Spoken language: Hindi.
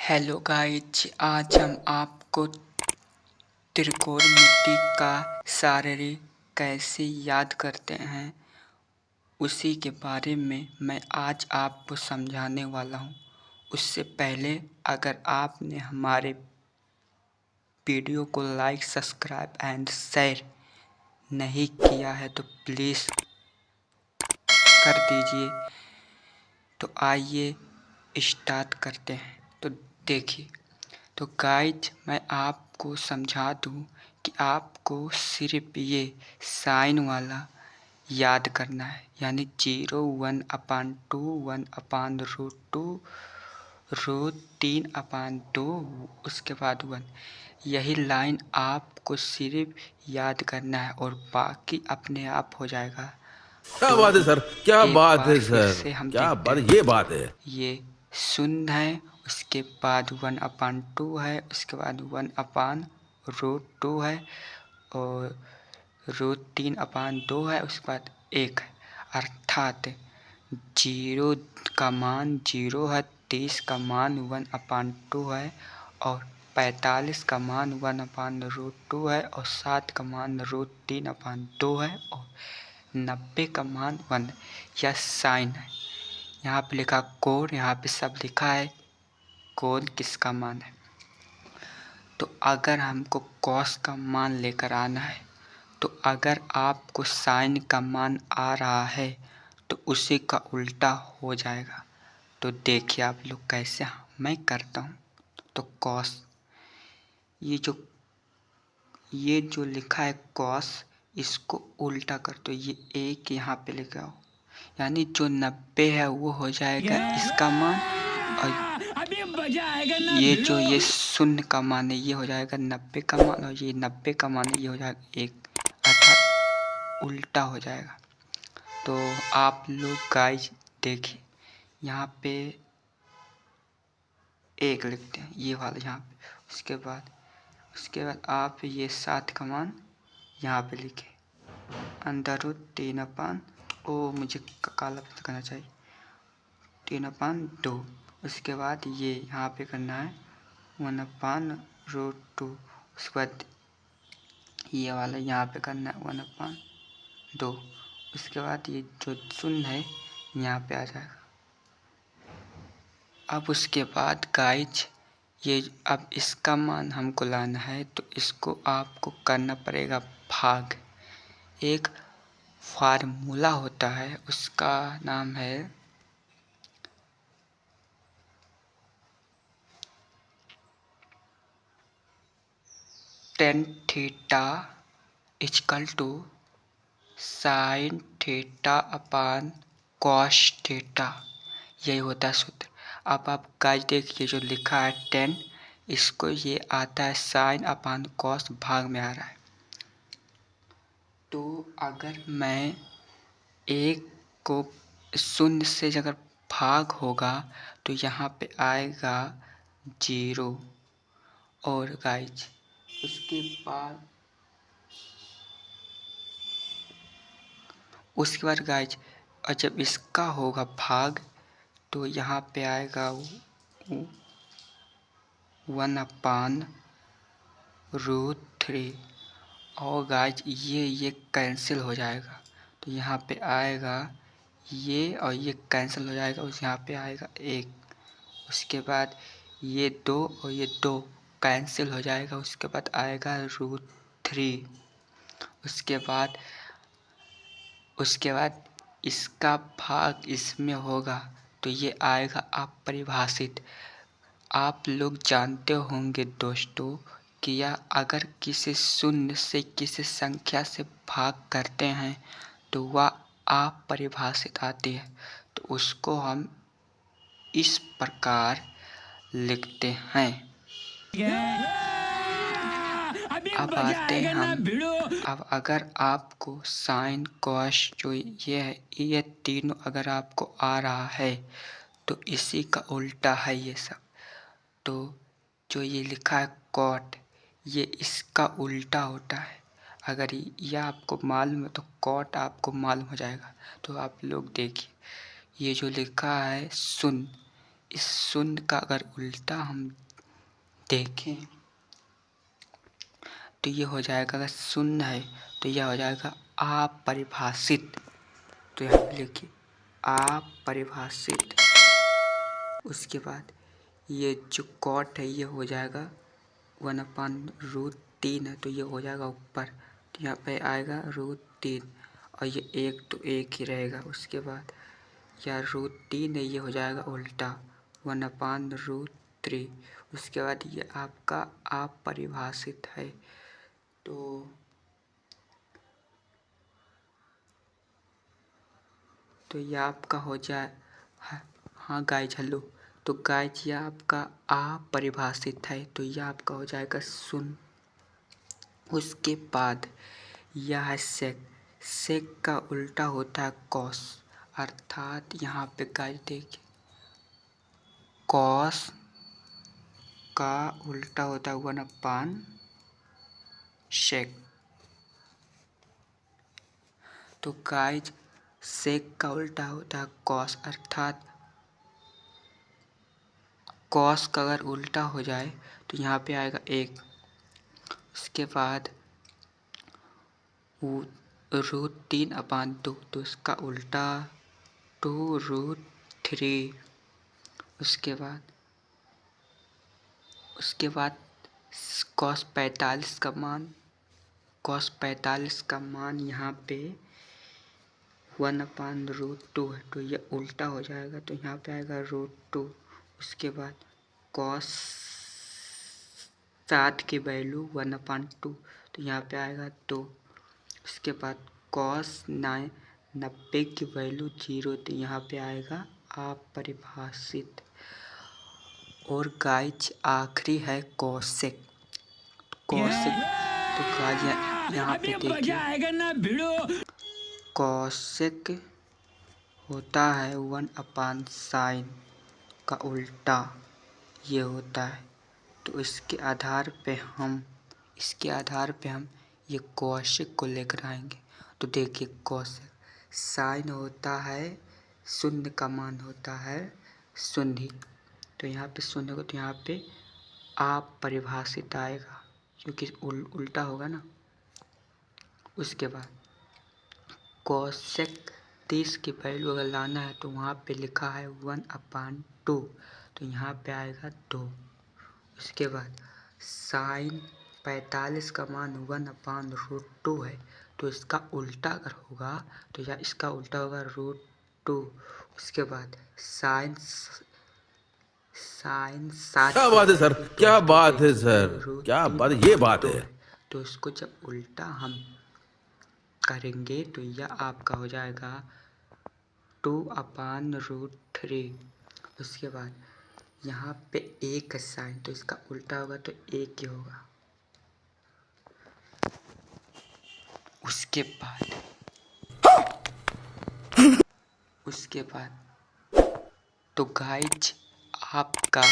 हेलो गाइज, आज हम आपको त्रिकोणमिति का शारीरिक कैसे याद करते हैं उसी के बारे में मैं आज आपको समझाने वाला हूँ। उससे पहले अगर आपने हमारे वीडियो को लाइक, सब्सक्राइब एंड शेयर नहीं किया है तो प्लीज़ कर दीजिए। तो आइए स्टार्ट करते हैं। तो देखिए, तो गाइज मैं आपको समझा दूं कि आपको सिर्फ ये साइन वाला याद करना है, यानी 0 1/2 1/√2 √3/2 उसके बाद 1। यही लाइन आपको सिर्फ याद करना है और बाकी अपने आप हो जाएगा। क्या तो बात है सर, क्या एक बात बार है फिर सर, से हम क्या देखते बात, हैं। ये बात है। ये शून्य है, उसके बाद 1/2 है, उसके बाद 1/√2 है और √3/2 है, उसके बाद 1 है। अर्थात 0 का मान 0 है, 30 का मान 1/2 है और 45 का मान 1/√2 है और 7 का मान √3/2 है और 90 का मान 1। यह साइन है। यहाँ पे लिखा कोण, यहाँ पे सब लिखा है कोण किसका मान है। तो अगर हमको कॉस का मान लेकर आना है, तो अगर आपको साइन का मान आ रहा है तो उसी का उल्टा हो जाएगा। तो देखिए आप लोग कैसे मैं करता हूँ। तो कॉस, ये जो लिखा है कॉस, इसको उल्टा कर दो। ये एक यहाँ पे लिखा हो, यानी जो 90 है वो हो जाएगा इसका मान और अभी मजा आएगा ना। ये शून्य का मान है, ये हो जाएगा 90 का मान और ये 90 का मान है, ये हो जाएगा 1, अर्थात उल्टा हो जाएगा। तो आप लोग गाइस देखिए, यहाँ पे 1 लिखते हैं, ये वाला यहाँ पे। उसके बाद आप ये 7 का मान यहाँ पे लिखे, √3 मुझे काला करना चाहिए, 3/2। उसके बाद ये यहाँ पे करना है 1/√2। उसके बाद ये वाला यहाँ पे करना है 1/2। उसके बाद ये जो शून्य है यहाँ पे आ जाएगा। अब उसके बाद गाइज ये अब इसका मान हमको लाना है, तो इसको आपको करना पड़ेगा भाग। एक फार्मूला होता है, उसका नाम है tan theta = sin θ/cos theta. यही होता है सूत्र। अब आप गाइस देखिए, जो लिखा है tan, इसको ये आता है sin/cos, भाग में आ रहा है। तो अगर मैं एक को शून्य से अगर भाग होगा तो यहाँ पे आएगा 0। और गाइज उसके बाद गाइज और जब इसका होगा भाग तो यहाँ पे आएगा 1/√3। और गाइज ये कैंसिल हो जाएगा, तो यहाँ पे आएगा ये और ये कैंसिल हो जाएगा, उस यहाँ पे आएगा 1। उसके बाद ये 2 और ये 2 कैंसिल हो जाएगा, उसके बाद आएगा √3। उसके बाद इसका भाग इसमें होगा तो ये आएगा अपरिभाषित। आप लोग जानते होंगे दोस्तों कि यह अगर किसी शून्य से किसी संख्या से भाग करते हैं तो वह अपरिभाषित आती है। तो उसको हम इस प्रकार लिखते हैं। अब आते हैं हम, अब अगर आपको साइन कॉस जो ये है, ये तीनों अगर आपको आ रहा है तो इसी का उल्टा है ये सब। तो जो ये लिखा है कॉट, ये इसका उल्टा होता है। अगर यह आपको मालूम है तो कॉट आपको मालूम हो जाएगा। तो आप लोग देखिए, ये जो लिखा है शून्य, इस शून्य का अगर उल्टा हम देखें तो ये हो जाएगा, अगर शून्य है तो यह हो जाएगा अपरिभाषित। तो यहाँ पे लिखिए अपरिभाषित। उसके बाद ये जो कॉट है ये हो जाएगा 1/√3 है तो ये हो जाएगा ऊपर, तो यहाँ पे आएगा √3 और ये एक तो एक ही रहेगा। उसके बाद यह √3 है ये हो जाएगा उल्टा 1/√3। उसके बाद ये आपका अपरिभाषित है। तो ये आपका हो जाए, हाँ गाइज हेलो। तो गाइज ये आपका अपरिभाषित है तो यह आपका हो जाएगा शून्य। उसके बाद यह है सेक। सेक का उल्टा होता है कॉस, अर्थात यहाँ पे गाइज देखिए कॉस का उल्टा होता है 1/सेक। तो गाइज सेक का उल्टा होता है कॉस, अर्थात कॉस का अगर उल्टा हो जाए तो यहाँ पे आएगा 1। उसके बाद √3/2 तो इसका उल्टा 2√3। उसके बाद cos 45 का मान यहाँ पे 1/√2 है तो ये उल्टा हो जाएगा तो यहाँ पे आएगा √2। उसके बाद cos 7 की वैल्यू 1/2 तो यहाँ पे आएगा 2। उसके बाद cos 90 की वैल्यू 0 तो यहाँ पे आएगा अपरिभाषित। और गाइज आखिरी है कोसेक। तो गाइज यहाँ पे देखिए कोसेक होता है 1/sin का उल्टा ये होता है। तो इसके आधार पे हम ये कोसेक को लेकर आएंगे। तो देखिए कोसेक साइन होता है शून्य का मान होता है शून्य, तो यहाँ पे शून्य को तो यहाँ पे अपरिभाषित आएगा क्योंकि उल्टा होगा ना। उसके बाद कोसेक 30 की वैल्यू अगर लाना है तो वहाँ पे लिखा है 1/2 तो यहाँ पे आएगा 2। उसके बाद साइन 45 का मान 1/√2 है तो इसका उल्टा अगर होगा तो या इसका उल्टा होगा √2। उसके बाद साइन 7 क्या बात है सर, क्या बात है सर, क्या बात, ये बात है। तो इसको जब उल्टा हम करेंगे तो यह आपका हो जाएगा 2/√3। उसके बाद यहाँ पे एक है साइन तो इसका उल्टा होगा तो एक ही होगा। उसके बाद तो गाइज आपका